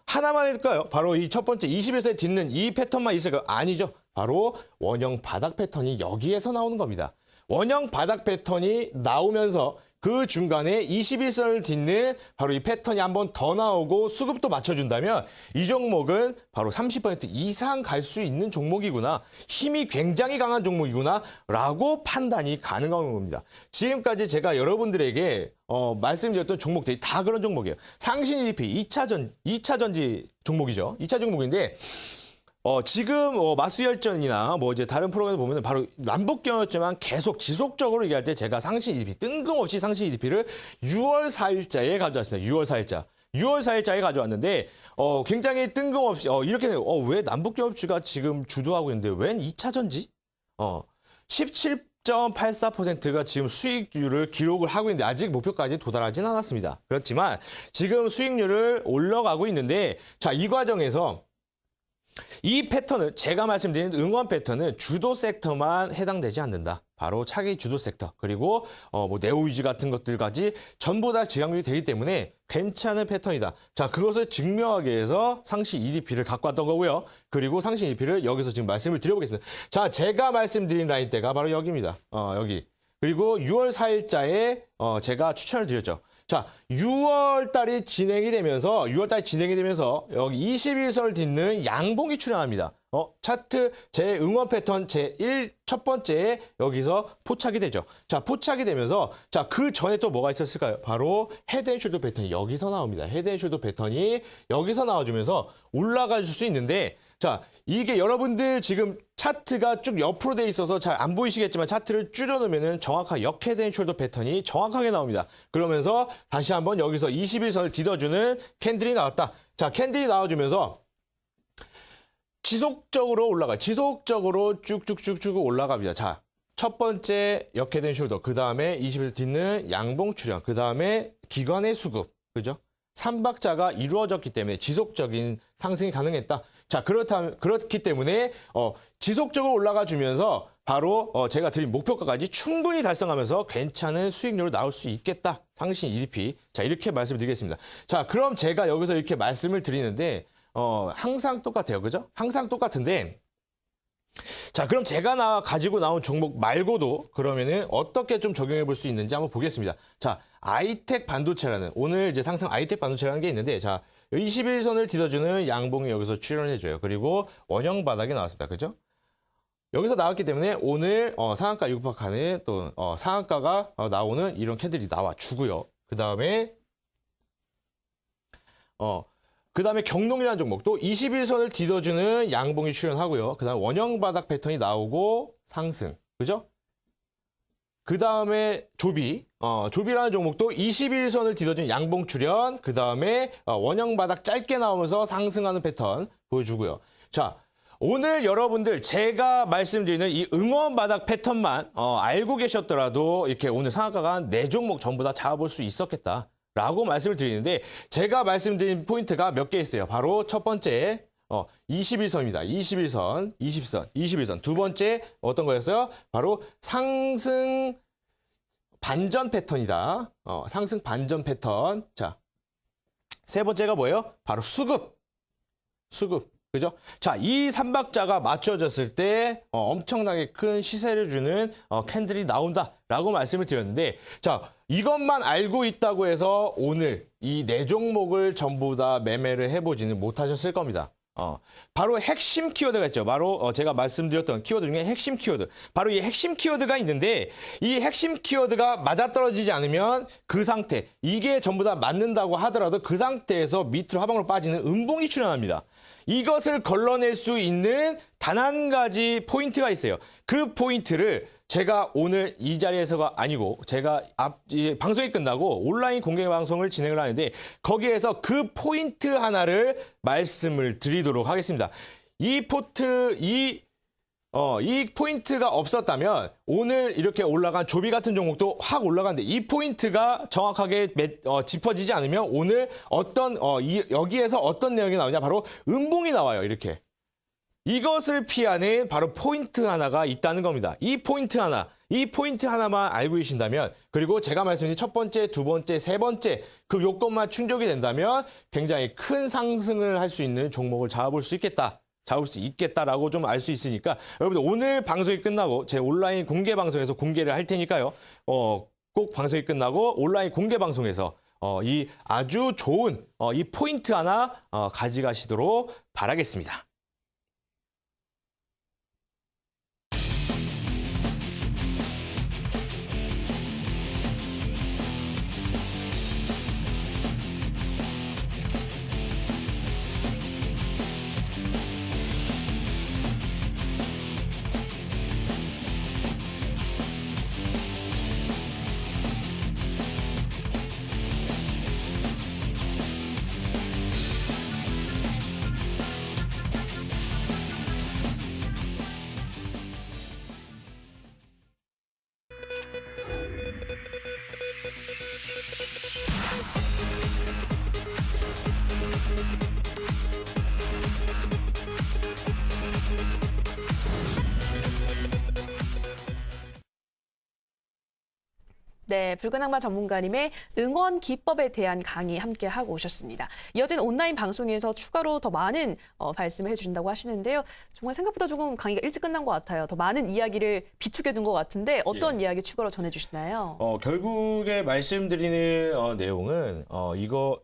하나만 할까요? 바로 이 첫 번째 21선에 딛는 이 패턴만 있을까요? 아니죠. 바로 원형 바닥 패턴이 여기에서 나오는 겁니다. 원형 바닥 패턴이 나오면서 그 중간에 21선을 딛는 바로 이 패턴이 한번 더 나오고 수급도 맞춰준다면 이 종목은 바로 30% 이상 갈 수 있는 종목이구나. 힘이 굉장히 강한 종목이구나 라고 판단이 가능한 겁니다. 지금까지 제가 여러분들에게 말씀드렸던 종목들이 다 그런 종목이에요. 상신 EDP 2차 전지 종목이죠. 2차 종목인데 지금 마수열전이나 뭐 이제 다른 프로그램을 보면 바로 남북경였지만 계속 지속적으로 얘기할 때 제가 상신 EDP 뜬금없이 상신 EDP를 6월 4일자에 가져왔습니다. 6월 4일자. 6월 4일자에 가져왔는데 굉장히 뜬금없이 이렇게 왜 남북경협주가 지금 주도하고 있는데 웬 2차 전지? 17.84%가 지금 수익률을 기록을 하고 있는데 아직 목표까지 도달하진 않았습니다. 그렇지만 지금 수익률을 올라가고 있는데 자, 이 과정에서 이 패턴은 제가 말씀드린 응원 패턴은 주도 섹터만 해당되지 않는다. 바로 차기 주도 섹터 그리고 뭐 네오위즈 같은 것들까지 전부 다 지향률이 되기 때문에 괜찮은 패턴이다. 자, 그것을 증명하기 위해서 상시 EDP를 갖고 왔던 거고요. 그리고 상시 EDP를 여기서 지금 말씀을 드려보겠습니다. 자, 제가 말씀드린 라인대가 바로 여기입니다. 여기. 그리고 6월 4일자에 제가 추천을 드렸죠. 자, 6월 달이 진행이 되면서 여기 21선을 딛는 양봉이 출현합니다. 차트 제 응원 패턴 첫 번째에 여기서 포착이 되죠. 자, 포착이 되면서 자, 그 전에 또 뭐가 있었을까요? 바로 헤드앤숄더 패턴이 여기서 나옵니다. 헤드앤숄더 패턴이 여기서 나와주면서 올라갈 수 있는데 자, 이게 여러분들 지금 차트가 쭉 옆으로 돼 있어서 잘 안 보이시겠지만 차트를 줄여놓으면 정확한 역헤드앤숄더 패턴이 정확하게 나옵니다. 그러면서 다시 한번 여기서 21선을 뒤덮어주는 캔들이 나왔다. 자, 캔들이 나와주면서 지속적으로 올라가요. 지속적으로 쭉쭉쭉쭉 올라갑니다. 자, 첫 번째 역헤드앤숄더, 그 다음에 20일 딛는 양봉 출현, 그 다음에 기관의 수급, 그죠? 3박자가 이루어졌기 때문에 지속적인 상승이 가능했다. 자, 그렇기 때문에 지속적으로 올라가 주면서 바로 제가 드린 목표가까지 충분히 달성하면서 괜찮은 수익률로 나올 수 있겠다. 상신 EDP. 자, 이렇게 말씀드리겠습니다. 자, 그럼 제가 여기서 이렇게 말씀을 드리는데 항상 똑같아요. 그죠? 항상 똑같은데 자, 그럼 제가 가지고 나온 종목 말고도 그러면은 어떻게 좀 적용해 볼 수 있는지 한번 보겠습니다. 자, 아이텍 반도체라는 오늘 이제 상승 아이텍 반도체라는 게 있는데 자, 21선을 뒤덮어주는 양봉이 여기서 출현해줘요. 그리고 원형 바닥이 나왔습니다. 그죠? 여기서 나왔기 때문에 오늘 상한가 육박하는 또 상한가가 나오는 이런 캔들이 나와주고요. 그 다음에 경농이라는 종목도 21선을 뒤덮어주는 양봉이 출현하고요. 그 다음에 원형 바닥 패턴이 나오고 상승. 그죠? 그 다음에 조비라는 종목도 21선을 뒤덮어주는 양봉 출현. 그 다음에 원형 바닥 짧게 나오면서 상승하는 패턴 보여주고요. 자, 오늘 여러분들 제가 말씀드리는 이 응원 바닥 패턴만 알고 계셨더라도 이렇게 오늘 상한가가 4종목 전부 다 잡아볼 수 있었겠다. 라고 말씀을 드리는데 제가 말씀드린 포인트가 몇 개 있어요. 바로 첫 번째 21선입니다. 21선, 20선, 21선. 두 번째 어떤 거였어요? 바로 상승 반전 패턴이다. 상승 반전 패턴. 자, 세 번째가 뭐예요? 바로 수급. 그죠? 자, 이 3박자가 맞춰졌을 때 엄청나게 큰 시세를 주는 캔들이 나온다라고 말씀을 드렸는데 자, 이것만 알고 있다고 해서 오늘 이 4종목을 전부 다 매매를 해보지는 못하셨을 겁니다. 바로 핵심 키워드가 있죠. 바로 제가 말씀드렸던 키워드 중에 핵심 키워드. 바로 이 핵심 키워드가 있는데 이 핵심 키워드가 맞아떨어지지 않으면 그 상태, 이게 전부 다 맞는다고 하더라도 그 상태에서 밑으로 하방으로 빠지는 음봉이 출현합니다. 이것을 걸러낼 수 있는 단 한 가지 포인트가 있어요. 그 포인트를 제가 오늘 이 자리에서가 아니고 제가 방송이 끝나고 온라인 공개 방송을 진행을 하는데 거기에서 그 포인트 하나를 말씀을 드리도록 하겠습니다. 이 포인트가 없었다면 오늘 이렇게 올라간 조비 같은 종목도 확 올라가는데 이 포인트가 정확하게 짚어지지 않으면 오늘 여기에서 어떤 내용이 나오냐 바로 음봉이 나와요. 이렇게. 이것을 피하는 바로 포인트 하나가 있다는 겁니다. 이 포인트 하나만 알고 계신다면 그리고 제가 말씀드린 첫 번째, 두 번째, 세 번째 그 요건만 충족이 된다면 굉장히 큰 상승을 할 수 있는 종목을 잡을 수 있겠다라고 좀 알 수 있으니까 여러분들 오늘 방송이 끝나고 제 온라인 공개 방송에서 공개를 할 테니까요. 꼭 방송이 끝나고 온라인 공개 방송에서 이 아주 좋은 이 포인트 하나 가져가시도록 바라겠습니다. 네, 붉은 악마 전문가님의 응원 기법에 대한 강의 함께 하고 오셨습니다. 이어진 온라인 방송에서 추가로 더 많은 말씀을 해주신다고 하시는데요. 정말 생각보다 조금 강의가 일찍 끝난 것 같아요. 더 많은 이야기를 비축해둔 것 같은데 어떤 이야기 추가로 전해주시나요? 결국에 말씀드리는 내용은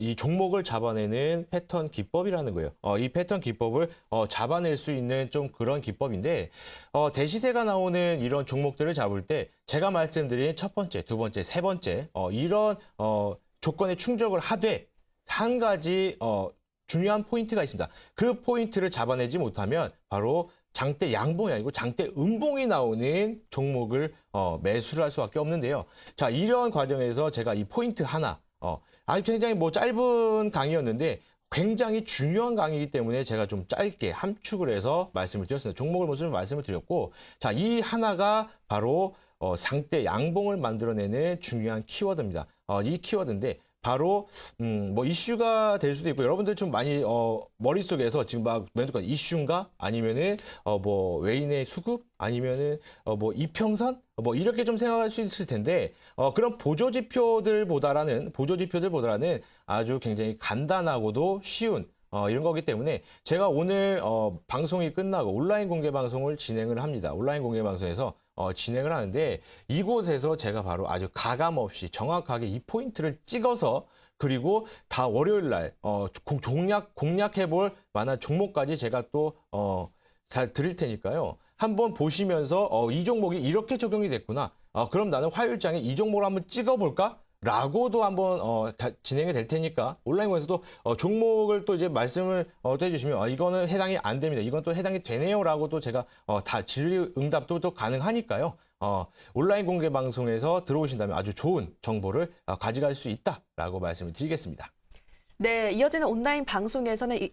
이 종목을 잡아내는 패턴 기법이라는 거예요. 이 패턴 기법을 잡아낼 수 있는 좀 그런 기법인데 대시세가 나오는 이런 종목들을 잡을 때 제가 말씀드린 첫 번째, 두 번째, 세 번째 이런 조건에 충족을 하되 한 가지 중요한 포인트가 있습니다. 그 포인트를 잡아내지 못하면 바로 장대 양봉이 아니고 장대 음봉이 나오는 종목을 매수를 할 수밖에 없는데요. 자, 이런 과정에서 제가 이 포인트 하나 굉장히 짧은 강의였는데 굉장히 중요한 강의이기 때문에 제가 좀 짧게 함축을 해서 말씀을 드렸습니다. 종목을 모습을 말씀을 드렸고, 자, 이 하나가 바로 장대 양봉을 만들어내는 중요한 키워드입니다. 이 키워드인데 바로 이슈가 될 수도 있고 여러분들 좀 많이 머릿속에서 지금 막 이슈인가 아니면은 외인의 수급 아니면은 이평선 이렇게 좀 생각할 수 있을 텐데 그런 보조지표들보다는 아주 굉장히 간단하고도 쉬운 이런 거기 때문에 제가 오늘 방송이 끝나고 온라인 공개 방송을 진행을 합니다. 온라인 공개 방송에서 진행을 하는데 이곳에서 제가 바로 아주 가감 없이 정확하게 이 포인트를 찍어서 그리고 다 월요일 날 공략해 볼 만한 종목까지 제가 또 잘 드릴 테니까요. 한번 보시면서 이 종목이 이렇게 적용이 됐구나. 그럼 나는 화요일장에 이 종목을 한번 찍어볼까? 라고도 한번 진행이 될 테니까 온라인에서도 종목을 또 이제 말씀을 또 해주시면 이거는 해당이 안 됩니다. 이건 또 해당이 되네요라고도 제가 다 질의응답도 또 가능하니까요. 온라인 공개 방송에서 들어오신다면 아주 좋은 정보를 가져갈 수 있다라고 말씀을 드리겠습니다. 네, 이어지는 온라인 방송에서는 이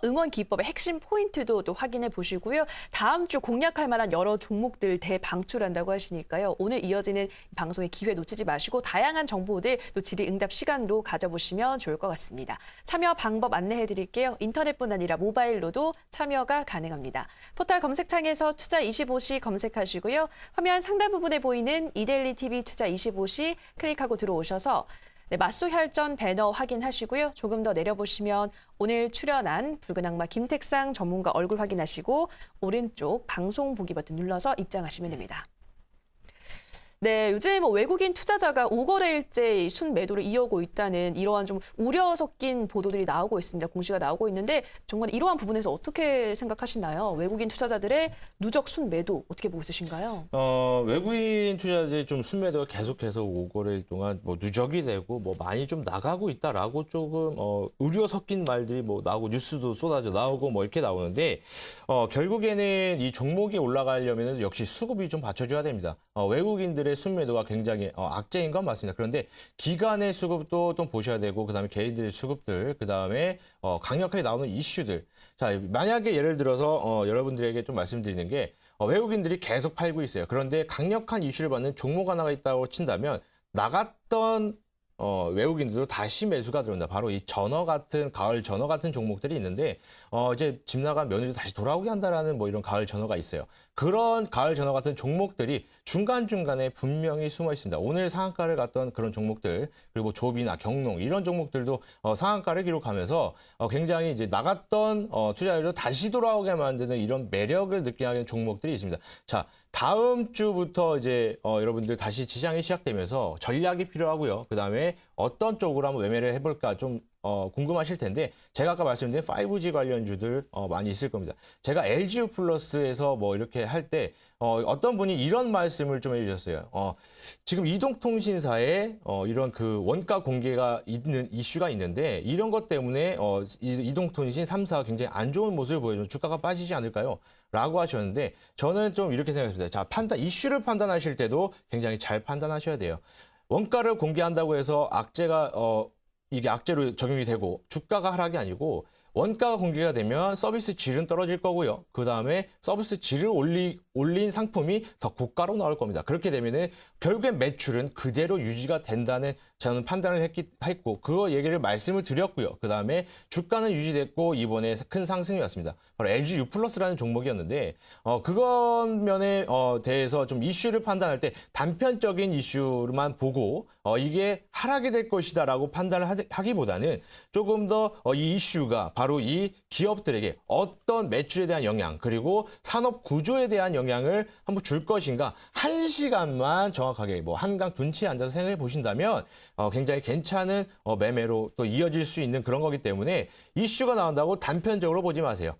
응원 기법의 핵심 포인트도 또 확인해 보시고요. 다음 주 공략할 만한 여러 종목들 대방출한다고 하시니까요. 오늘 이어지는 방송의 기회 놓치지 마시고 다양한 정보들 또 질의응답 시간도 가져보시면 좋을 것 같습니다. 참여 방법 안내해 드릴게요. 인터넷뿐 아니라 모바일로도 참여가 가능합니다. 포털 검색창에서 투자25시 검색하시고요. 화면 상단 부분에 보이는 이데일리 TV 투자25시 클릭하고 들어오셔서 네, 맛수혈전 배너 확인하시고요. 조금 더 내려보시면 오늘 출연한 붉은 악마 김택상 전문가 얼굴 확인하시고 오른쪽 방송 보기 버튼 눌러서 입장하시면 됩니다. 네, 요즘 외국인 투자자가 5거래일째 순매도를 이어오고 있다는 이러한 좀 우려 섞인 보도들이 나오고 있습니다. 공시가 나오고 있는데 정말 이러한 부분에서 어떻게 생각하시나요? 외국인 투자자들의 누적 순매도 어떻게 보고 있으신가요? 외국인 투자자들이 좀 순매도가 계속해서 5거래일 동안 누적이 되고 많이 좀 나가고 있다라고 조금 우려 섞인 말들이 나오고 뉴스도 쏟아져 나오고 이렇게 나오는데 결국에는 이 종목이 올라가려면 역시 수급이 좀 받쳐줘야 됩니다. 외국인들의 순매도가 굉장히 악재인 건 맞습니다. 그런데 기관의 수급도 또 보셔야 되고 그다음에 개인들의 수급들 그다음에 강력하게 나오는 이슈들. 자, 만약에 예를 들어서 여러분들에게 좀 말씀드리는 게 외국인들이 계속 팔고 있어요. 그런데 강력한 이슈를 받는 종목 하나가 있다고 친다면 나갔던 외국인들도 다시 매수가 들어온다. 바로 이 가을 전어 같은 종목들이 있는데 이제 집 나간 며느리 다시 돌아오게 한다라는 이런 가을 전어가 있어요. 그런 가을 전어 같은 종목들이 중간중간에 분명히 숨어 있습니다. 오늘 상한가를 갔던 그런 종목들 그리고 조비나 경농 이런 종목들도 상한가를 기록하면서 굉장히 이제 나갔던 투자율도 다시 돌아오게 만드는 이런 매력을 느끼게 하는 종목들이 있습니다. 자, 다음 주부터 이제 여러분들 다시 시장이 시작되면서 전략이 필요하고요. 그다음에 어떤 쪽으로 한번 매매를 해볼까 좀 궁금하실 텐데 제가 아까 말씀드린 5G 관련주들 많이 있을 겁니다. 제가 LGU 플러스에서 이렇게 할 때 어떤 분이 이런 말씀을 좀 해주셨어요. 지금 이동통신사에 이런 그 원가 공개가 있는 이슈가 있는데 이런 것 때문에 이동통신 3사가 굉장히 안 좋은 모습을 보여주는 주가가 빠지지 않을까요? 라고 하셨는데 저는 좀 이렇게 생각했습니다. 자, 이슈를 판단하실 때도 굉장히 잘 판단하셔야 돼요. 원가를 공개한다고 해서 이게 악재로 적용이 되고 주가가 하락이 아니고 원가가 공개가 되면 서비스 질은 떨어질 거고요. 그 다음에 서비스 질을 올린 상품이 더 고가로 나올 겁니다. 그렇게 되면은 결국엔 매출은 그대로 유지가 된다는 저는 판단을 했고 그거 얘기를 말씀을 드렸고요. 그다음에 주가는 유지됐고 이번에 큰 상승이 왔습니다. 바로 LG U+라는 종목이었는데 그건 면에 대해서 좀 이슈를 판단할 때 단편적인 이슈만 보고 이게 하락이 될 것이다라고 판단을 하기보다는 조금 더 이 이슈가 바로 이 기업들에게 어떤 매출에 대한 영향 그리고 산업 구조에 대한 영향을 한번 줄 것인가 1시간만 정확하게 뭐 한강 둔치에 앉아서 생각해 보신다면 굉장히 괜찮은 매매로 또 이어질 수 있는 그런 거기 때문에 이슈가 나온다고 단편적으로 보지 마세요.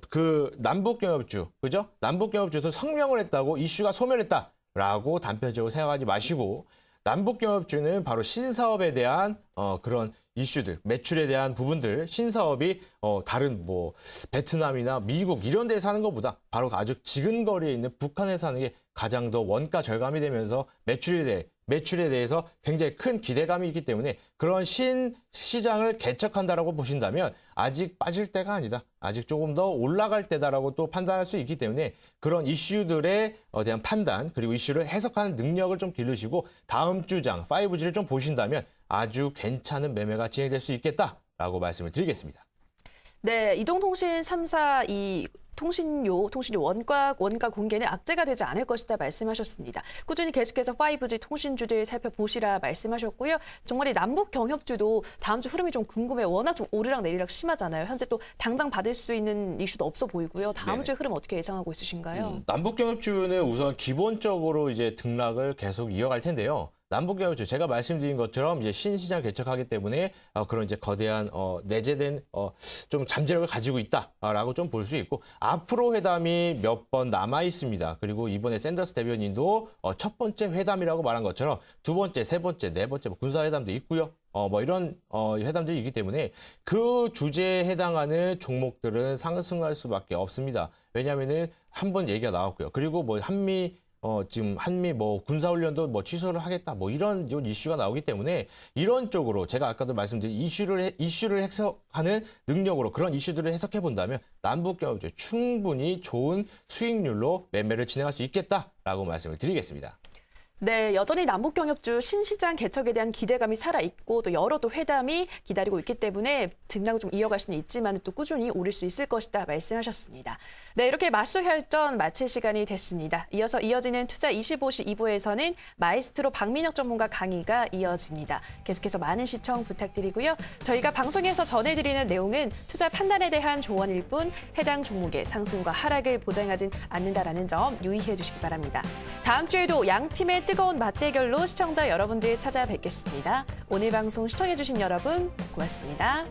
그 남북경협주, 그죠? 남북경협주도 성명을 했다고 이슈가 소멸했다라고 단편적으로 생각하지 마시고 남북경협주는 바로 신사업에 대한 그런 이슈들, 매출에 대한 부분들, 신사업이 다른 뭐 베트남이나 미국 이런 데서 하는 것보다 바로 아주 지근거리에 있는 북한에서 하는 게 가장 더 원가 절감이 되면서 매출에 대해서 굉장히 큰 기대감이 있기 때문에 그런 신시장을 개척한다라고 보신다면 아직 빠질 때가 아니다. 아직 조금 더 올라갈 때다라고 또 판단할 수 있기 때문에 그런 이슈들에 대한 판단 그리고 이슈를 해석하는 능력을 좀 기르시고 다음 주장 5G를 좀 보신다면 아주 괜찮은 매매가 진행될 수 있겠다라고 말씀을 드리겠습니다. 네, 이동통신 3사 이 통신료 원가 공개는 악재가 되지 않을 것이다 말씀하셨습니다. 꾸준히 계속해서 5G 통신주들 살펴보시라 말씀하셨고요. 정말 이 남북 경협주도 다음 주 흐름이 좀 궁금해요. 워낙 좀 오르락 내리락 심하잖아요. 현재 또 당장 받을 수 있는 이슈도 없어 보이고요. 다음 주 흐름 어떻게 예상하고 있으신가요? 남북 경협주는 우선 기본적으로 이제 등락을 계속 이어갈 텐데요. 남북경협주 제가 말씀드린 것처럼 이제 신시장 개척하기 때문에 그런 이제 거대한 내재된 좀 잠재력을 가지고 있다라고 좀 볼 수 있고 앞으로 회담이 몇 번 남아 있습니다. 그리고 이번에 샌더스 대변인도 첫 번째 회담이라고 말한 것처럼 두 번째, 세 번째, 네 번째 뭐 군사회담도 있고요. 뭐 이런 회담들이 있기 때문에 그 주제에 해당하는 종목들은 상승할 수밖에 없습니다. 왜냐하면은 한 번 얘기가 나왔고요. 그리고 뭐 지금 한미 뭐 군사훈련도 뭐 취소를 하겠다 뭐 이런 이슈가 나오기 때문에 이런 쪽으로 제가 아까도 말씀드린 이슈를 해석하는 능력으로 그런 이슈들을 해석해 본다면 남북경협주 충분히 좋은 수익률로 매매를 진행할 수 있겠다라고 말씀을 드리겠습니다. 네, 여전히 남북경협주 신시장 개척에 대한 기대감이 살아있고 또 여러 또 회담이 기다리고 있기 때문에 등락을 좀 이어갈 수는 있지만 또 꾸준히 오를 수 있을 것이다 말씀하셨습니다. 네, 이렇게 맞수혈전 마칠 시간이 됐습니다. 이어서 이어지는 투자 25시 2부에서는 마이스트로 박민혁 전문가 강의가 이어집니다. 계속해서 많은 시청 부탁드리고요. 저희가 방송에서 전해드리는 내용은 투자 판단에 대한 조언일 뿐 해당 종목의 상승과 하락을 보장하진 않는다라는 점 유의해 주시기 바랍니다. 다음 주에도 양 팀의 뜨거운 맞대결로 시청자 여러분들 찾아뵙겠습니다. 오늘 방송 시청해주신 여러분 고맙습니다.